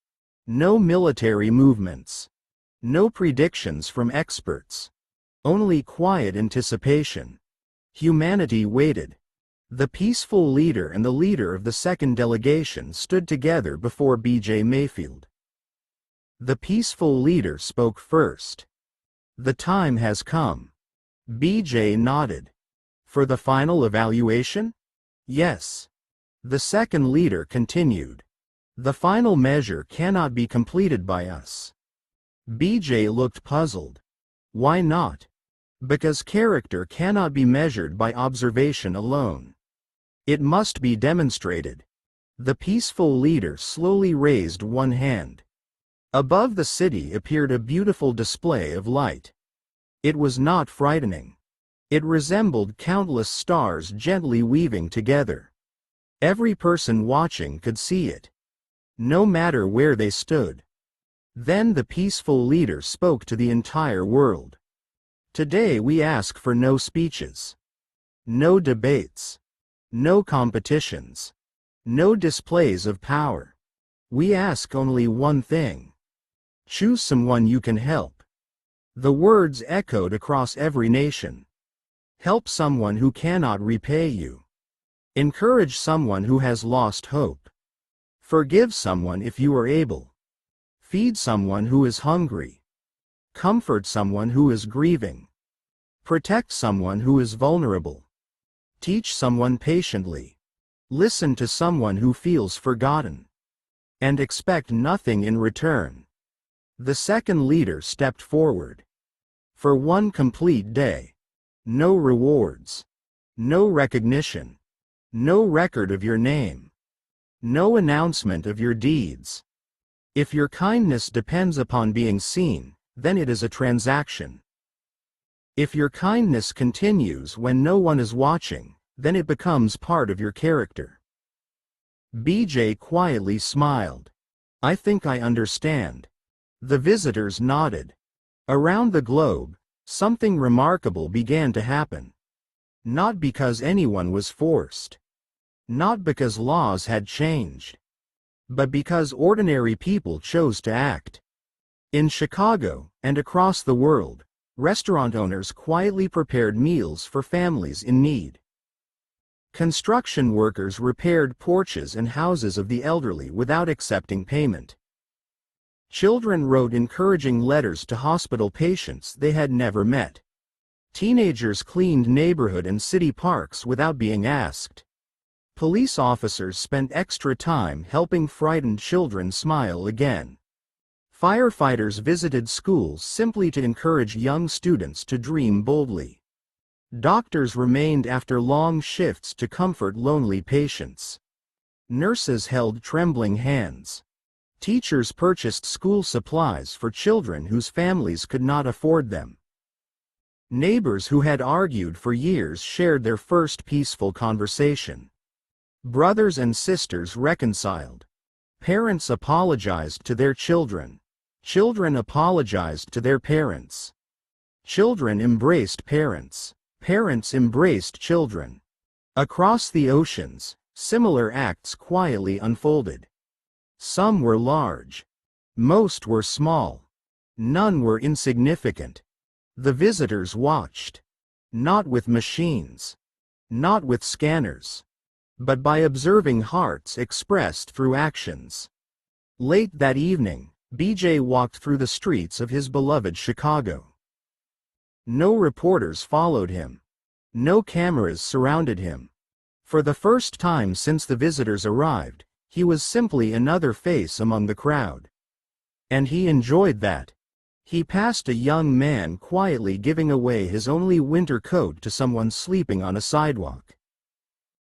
No military movements. No predictions from experts. Only quiet anticipation. Humanity waited. The peaceful leader and the leader of the second delegation stood together before B.J. Mayfield. The peaceful leader spoke first. "The time has come." B.J. nodded. "For the final evaluation?" "Yes." The second leader continued. "The final measure cannot be completed by us." B.J. looked puzzled. "Why not?" "Because character cannot be measured by observation alone. It must be demonstrated." The peaceful leader slowly raised one hand. Above the city appeared a beautiful display of light. It was not frightening. It resembled countless stars gently weaving together. Every person watching could see it, no matter where they stood. Then the peaceful leader spoke to the entire world. "Today we ask for no speeches, no debates, no competitions, no displays of power. We ask only one thing. Choose someone you can help." The words echoed across every nation. Help someone who cannot repay you. Encourage someone who has lost hope. Forgive someone if you are able. Feed someone who is hungry. Comfort someone who is grieving. Protect someone who is vulnerable. Teach someone patiently. Listen to someone who feels forgotten. And expect nothing in return. The second leader stepped forward. "For one complete day. No rewards. No recognition. No record of your name. No announcement of your deeds. If your kindness depends upon being seen, then it is a transaction. If your kindness continues when no one is watching, then it becomes part of your character." B.J. quietly smiled. "I think I understand." The visitors nodded. Around the globe, something remarkable began to happen. Not because anyone was forced. Not because laws had changed. But because ordinary people chose to act. In Chicago, and across the world, restaurant owners quietly prepared meals for families in need. Construction workers repaired porches and houses of the elderly without accepting payment. Children wrote encouraging letters to hospital patients they had never met. Teenagers cleaned neighborhood and city parks without being asked. Police officers spent extra time helping frightened children smile again. Firefighters visited schools simply to encourage young students to dream boldly. Doctors remained after long shifts to comfort lonely patients. Nurses held trembling hands. Teachers purchased school supplies for children whose families could not afford them. Neighbors who had argued for years shared their first peaceful conversation. Brothers and sisters reconciled. Parents apologized to their children. Children apologized to their parents. Children embraced parents. Parents embraced children. Across the oceans, similar acts quietly unfolded. Some were large. Most were small. None were insignificant. The visitors watched. Not with machines. Not with scanners. But by observing hearts expressed through actions. Late that evening, B.J. walked through the streets of his beloved Chicago. No reporters followed him. No cameras surrounded him. For the first time since the visitors arrived, he was simply another face among the crowd. And he enjoyed that. He passed a young man quietly giving away his only winter coat to someone sleeping on a sidewalk.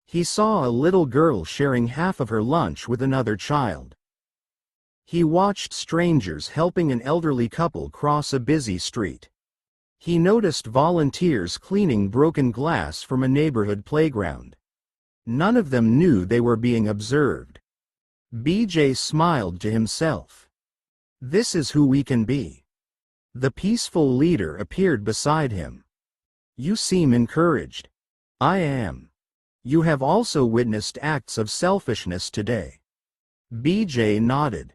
He saw a little girl sharing half of her lunch with another child. He watched strangers helping an elderly couple cross a busy street. He noticed volunteers cleaning broken glass from a neighborhood playground. None of them knew they were being observed. B.J. smiled to himself. This is who we can be. The peaceful leader appeared beside him. You seem encouraged. I am. You have also witnessed acts of selfishness today. BJ nodded.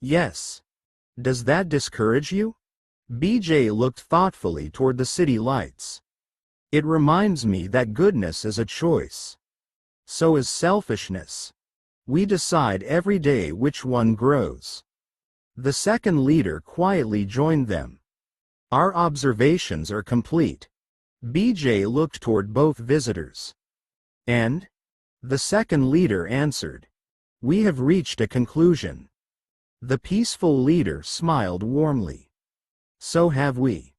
Yes. Does that discourage you? BJ looked thoughtfully toward the city lights. It reminds me that goodness is a choice. So is selfishness. We decide every day which one grows. The second leader quietly joined them. Our observations are complete. BJ looked toward both visitors. And? The second leader answered. We have reached a conclusion. The peaceful leader smiled warmly. So have we.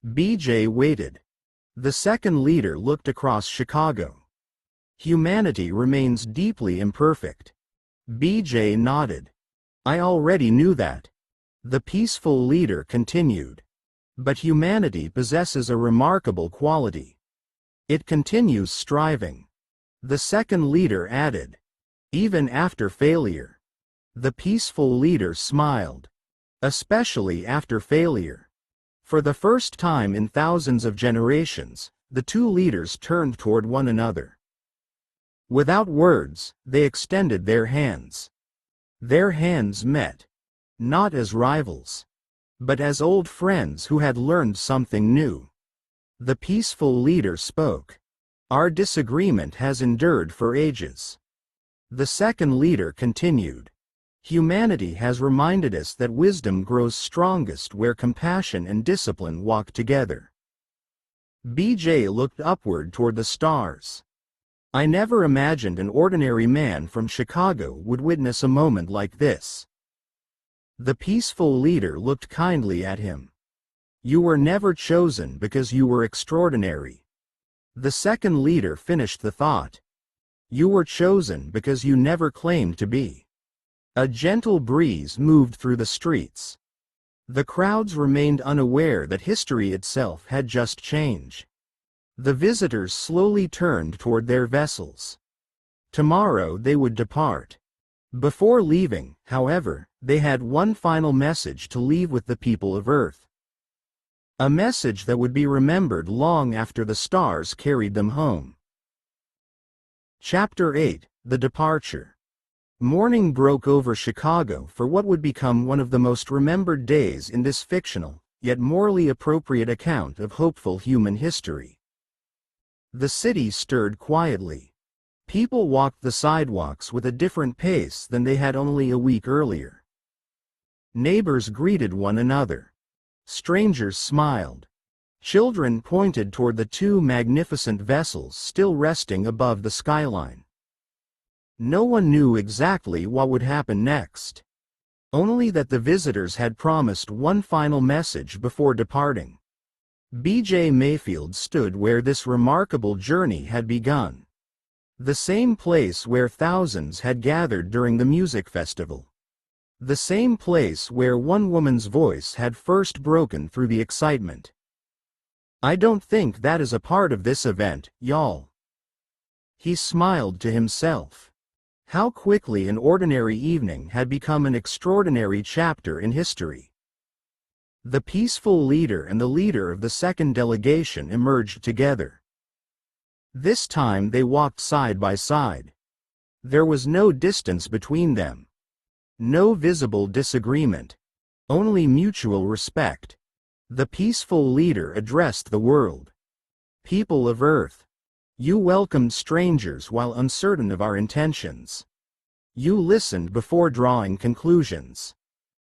BJ waited. The second leader looked across Chicago. Humanity remains deeply imperfect. BJ nodded. I already knew that. The peaceful leader continued. But humanity possesses a remarkable quality. It continues striving. The second leader added. Even after failure. The peaceful leader smiled. Especially after failure. For the first time in thousands of generations, the two leaders turned toward one another. Without words, they extended their hands. Their hands met. Not as rivals, but as old friends who had learned something new. The peaceful leader spoke. Our disagreement has endured for ages. The second leader continued. Humanity has reminded us that wisdom grows strongest where compassion and discipline walk together. BJ looked upward toward the stars. I never imagined an ordinary man from Chicago would witness a moment like this. The peaceful leader looked kindly at him. You were never chosen because you were extraordinary. The second leader finished the thought. You were chosen because you never claimed to be. A gentle breeze moved through the streets. The crowds remained unaware that history itself had just changed. The visitors slowly turned toward their vessels. Tomorrow they would depart. Before leaving, however, they had one final message to leave with the people of Earth. A message that would be remembered long after the stars carried them home. Chapter 8: The Departure. Morning broke over Chicago for what would become one of the most remembered days in this fictional, yet morally appropriate account of hopeful human history. The city stirred quietly. People walked the sidewalks with a different pace than they had only a week earlier. Neighbors greeted one another. Strangers smiled. Children pointed toward the two magnificent vessels still resting above the skyline. No one knew exactly what would happen next. Only that the visitors had promised one final message before departing. BJ Mayfield stood where this remarkable journey had begun. The same place where thousands had gathered during the music festival. The same place where one woman's voice had first broken through the excitement. I don't think that is a part of this event, y'all. He smiled to himself. How quickly an ordinary evening had become an extraordinary chapter in history. The peaceful leader and the leader of the second delegation emerged together. This time they walked side by side. There was no distance between them. No visible disagreement. Only mutual respect. The peaceful leader addressed the world. People of Earth, you welcomed strangers while uncertain of our intentions. You listened before drawing conclusions.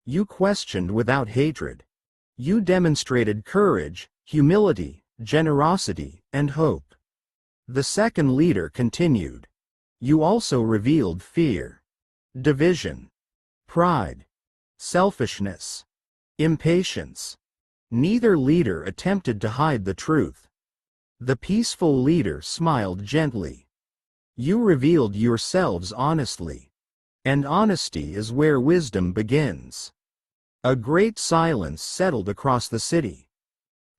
You questioned without hatred. You demonstrated courage, humility, generosity, and hope. The second leader continued. You also revealed fear, division, pride, selfishness, impatience. Neither leader attempted to hide the truth. The peaceful leader smiled gently. You revealed yourselves honestly. And honesty is where wisdom begins. A great silence settled across the city.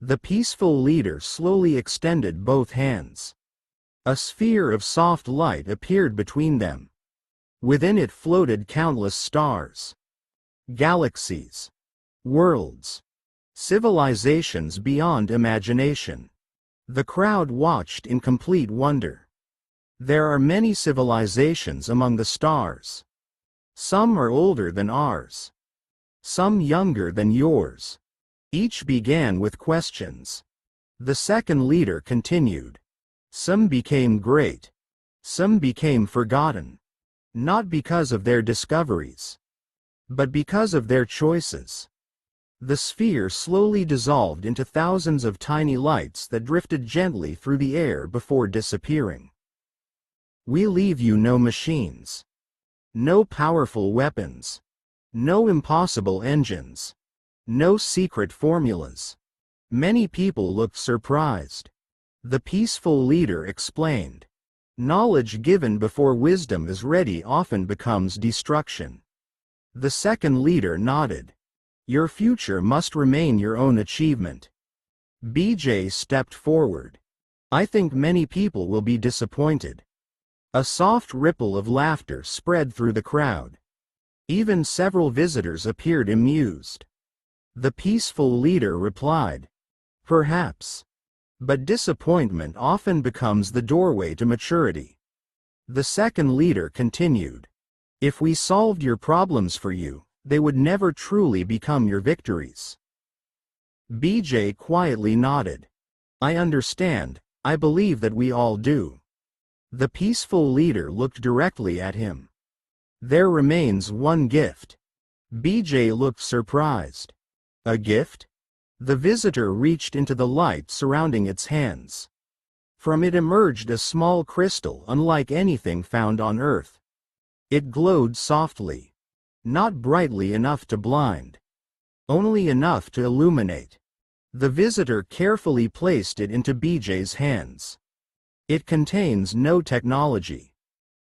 The peaceful leader slowly extended both hands. A sphere of soft light appeared between them. Within it floated countless stars. Galaxies. Worlds. Civilizations beyond imagination. The crowd watched in complete wonder. There are many civilizations among the stars. Some are older than ours. Some younger than yours. Each began with questions. The second leader continued. Some became great. Some became forgotten. Not because of their discoveries, but because of their choices. The sphere slowly dissolved into thousands of tiny lights that drifted gently through the air before disappearing. We leave you no machines. No powerful weapons. No impossible engines. No secret formulas. Many people looked surprised. The peaceful leader explained. Knowledge given before wisdom is ready often becomes destruction. The second leader nodded. Your future must remain your own achievement. BJ stepped forward. I think many people will be disappointed. A soft ripple of laughter spread through the crowd. Even several visitors appeared amused. The peaceful leader replied, perhaps. But disappointment often becomes the doorway to maturity. The second leader continued. If we solved your problems for you, they would never truly become your victories. BJ quietly nodded. I understand, I believe that we all do. The peaceful leader looked directly at him. There remains one gift. BJ looked surprised. A gift? The visitor reached into the light surrounding its hands. From it emerged a small crystal unlike anything found on Earth. It glowed softly. Not brightly enough to blind. Only enough to illuminate. The visitor carefully placed it into BJ's hands. It contains no technology.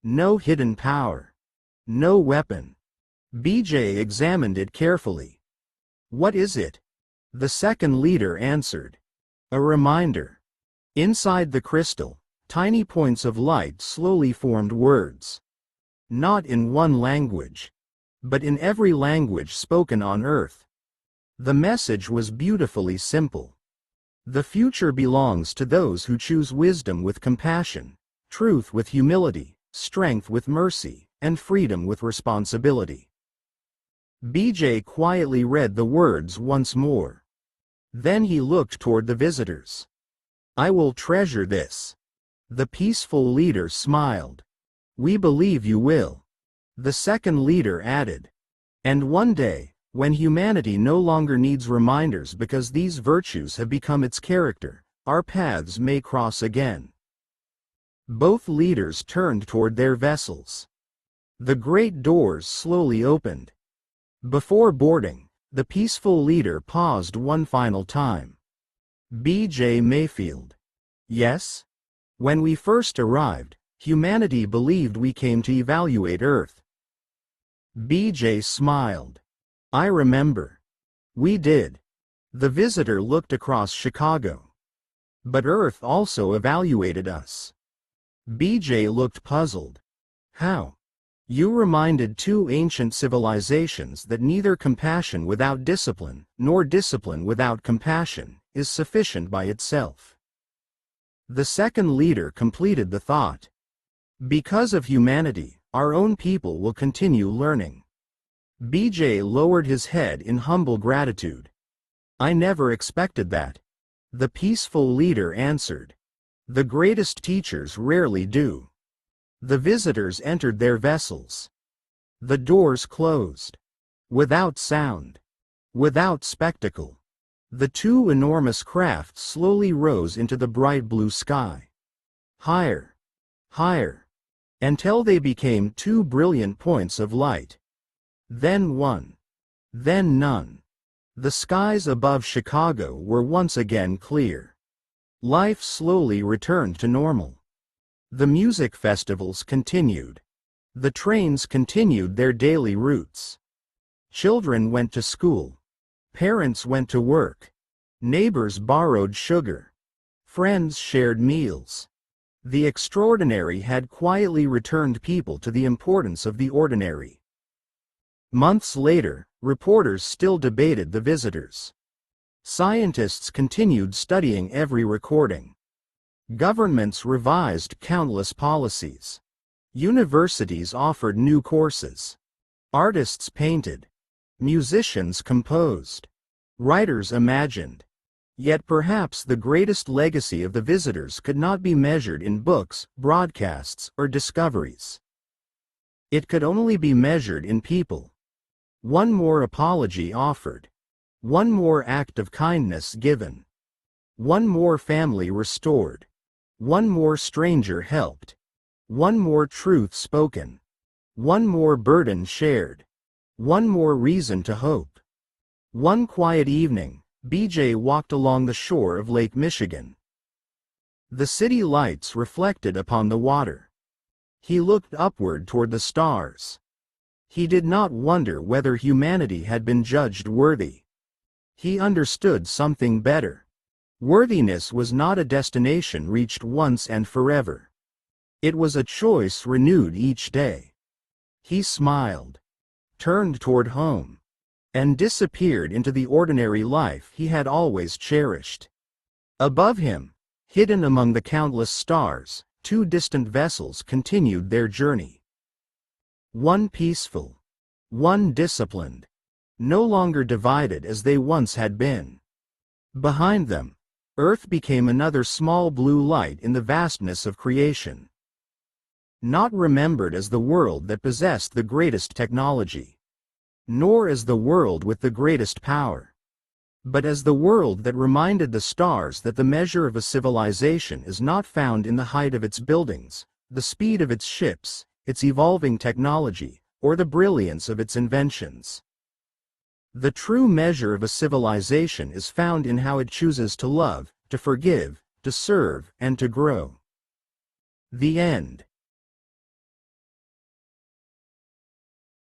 No hidden power. No weapon. BJ examined it carefully. What is it? The second leader answered. A reminder. Inside the crystal, tiny points of light slowly formed words. Not in one language, but in every language spoken on Earth. The message was beautifully simple. The future belongs to those who choose wisdom with compassion, truth with humility, strength with mercy, and freedom with responsibility. BJ quietly read the words once more. Then he looked toward the visitors. I will treasure this. The peaceful leader smiled. We believe you will. The second leader added. And one day, when humanity no longer needs reminders because these virtues have become its character, our paths may cross again. Both leaders turned toward their vessels. The great doors slowly opened. Before boarding, the peaceful leader paused one final time. B.J. Mayfield. Yes? When we first arrived, humanity believed we came to evaluate Earth. B.J. smiled. I remember. We did. The visitor looked across Chicago. But Earth also evaluated us. B.J. looked puzzled. How? You reminded two ancient civilizations that neither compassion without discipline, nor discipline without compassion, is sufficient by itself. The second leader completed the thought. Because of humanity, our own people will continue learning. B.J. lowered his head in humble gratitude. I never expected that. The peaceful leader answered. The greatest teachers rarely do. The visitors entered their vessels. The doors closed. Without sound. Without spectacle. The two enormous crafts slowly rose into the bright blue sky. Higher. Higher. Until they became two brilliant points of light. Then one. Then none. The skies above Chicago were once again clear. Life slowly returned to normal. The music festivals continued. The trains continued their daily routes. Children went to school. Parents went to work. Neighbors borrowed sugar. Friends shared meals. The extraordinary had quietly returned people to the importance of the ordinary. Months later, reporters still debated the visitors. Scientists continued studying every recording. Governments revised countless policies. Universities offered new courses. Artists painted. Musicians composed. Writers imagined. Yet perhaps the greatest legacy of the visitors could not be measured in books, broadcasts, or discoveries. It could only be measured in people. One more apology offered. One more act of kindness given. One more family restored. One more stranger helped. One more truth spoken. One more burden shared. One more reason to hope. One quiet evening, BJ walked along the shore of Lake Michigan. The city lights reflected upon the water. He looked upward toward the stars. He did not wonder whether humanity had been judged worthy. He understood something better. Worthiness was not a destination reached once and forever. It was a choice renewed each day. He smiled, turned toward home, and disappeared into the ordinary life he had always cherished. Above him, hidden among the countless stars, two distant vessels continued their journey. One peaceful, one disciplined, no longer divided as they once had been. Behind them, Earth became another small blue light in the vastness of creation. Not remembered as the world that possessed the greatest technology, nor as the world with the greatest power, but as the world that reminded the stars that the measure of a civilization is not found in the height of its buildings, the speed of its ships, its evolving technology, or the brilliance of its inventions. The true measure of a civilization is found in how it chooses to love, to forgive, to serve, and to grow. The end.